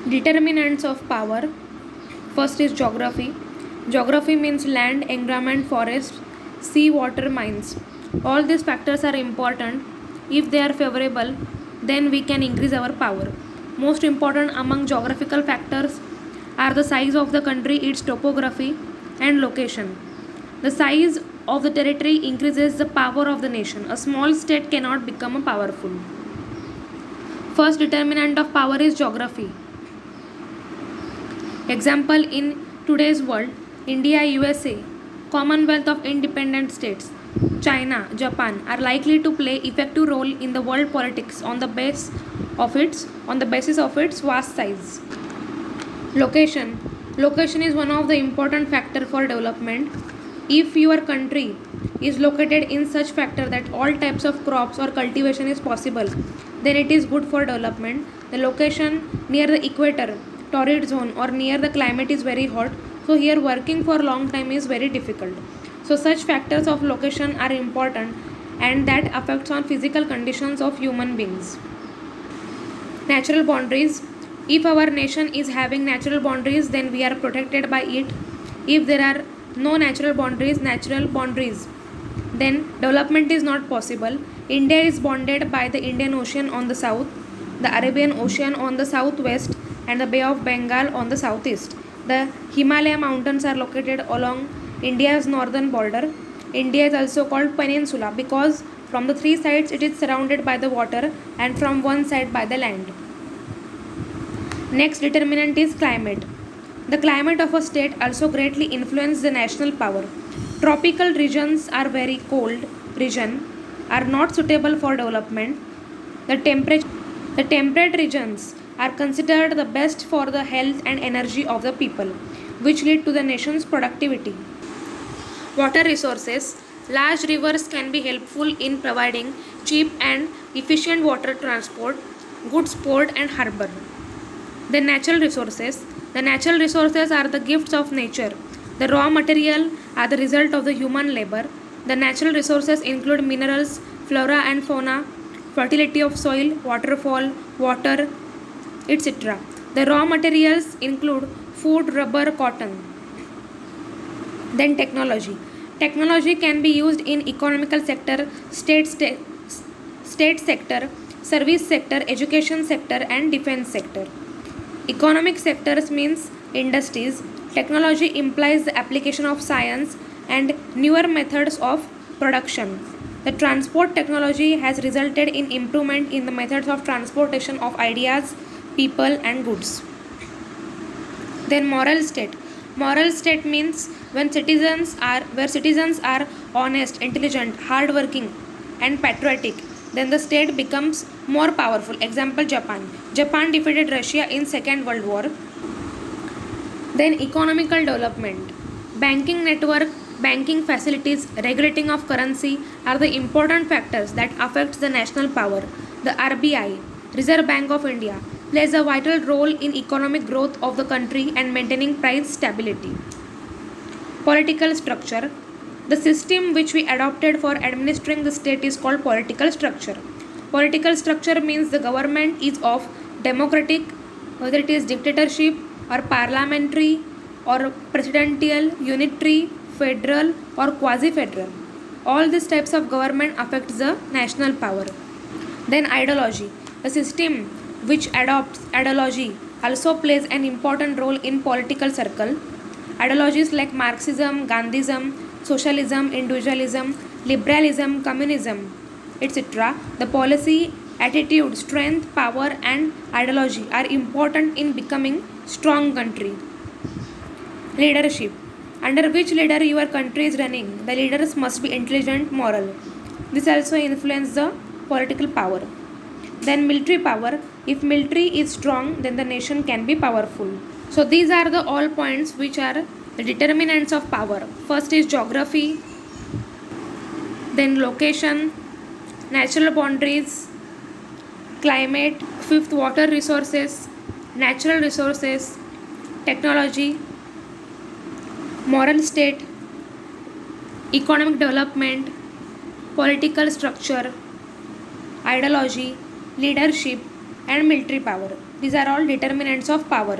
Determinants of power. First is geography. Geography means land, environment, forest, sea, water, mines. All these factors are important. If they are favorable, then we can increase our power. Most important among geographical factors are the size of the country, its topography, and location. The size of the territory increases the power of the nation. A small state cannot become powerful. First determinant of power is geography. Example, in today's world, India, USA, Commonwealth of Independent States, China, Japan are likely to play effective role in the world politics on the basis of its vast size. Location. Location is one of the important factor for development. If your country is located in such factor that all types of crops or cultivation is possible, then it is good for development. The location near the equator, torrid zone, or near the climate is very hot, so here working for long time is very difficult. So such factors of location are important, and that affects on physical conditions of human beings. Natural boundaries. If our nation is having natural boundaries, then we are protected by it. If there are no natural boundaries, then development is not possible. India is bounded by the Indian Ocean on the south, the Arabian Ocean on the southwest, and the Bay of Bengal on the southeast. The Himalaya mountains are located along India's northern border. India is also called peninsula because from the three sides it is surrounded by the water and from one side by the land. Next determinant is climate. The climate of a state also greatly influences the national power. Tropical regions are very cold region are not suitable for development. The temperate regions are considered the best for the health and energy of the people, which lead to the nation's productivity. Water resources. Large rivers can be helpful in providing cheap and efficient water transport, goods port and harbor. The natural resources. The natural resources are the gifts of nature. The raw material are the result of the human labor. The natural resources include minerals, flora and fauna, fertility of soil, waterfall, water, etc. The raw materials include food, rubber, cotton. Then technology. Technology can be used in economical sector, state sector, service sector, education sector and defense sector. Economic sectors means industries. Technology implies the application of science and newer methods of production. The transport technology has resulted in improvement in the methods of transportation of ideas, people and goods. Then moral state. Moral state means where citizens are honest, intelligent, hardworking and patriotic, then the state becomes more powerful. Example, Japan. Japan defeated Russia in Second World War. Then economical development. Banking network, banking facilities, regulating of currency are the important factors that affect the national power. The RBI, Reserve Bank of India, plays a vital role in economic growth of the country and maintaining price stability. Political structure. The system which we adopted for administering the state is called political structure. Political structure means the government is of democratic, whether it is dictatorship or parliamentary or presidential, unitary, federal or quasi-federal. All these types of government affects the national power. Then ideology. The system which adopts ideology also plays an important role in political circle. Ideologies like Marxism, Gandhism, socialism, individualism, liberalism, communism, etc. The policy, attitude, strength, power and ideology are important in becoming strong country. Leadership. Under which leader your country is running, the leaders must be intelligent, moral. This also influences the political power. Then military power. If military is strong, then the nation can be powerful. So these are the all points which are the determinants of power. First is geography, then location, natural boundaries, climate, fifth water resources, natural resources, technology, moral state, economic development, political structure, ideology, leadership and military power. These are all determinants of power.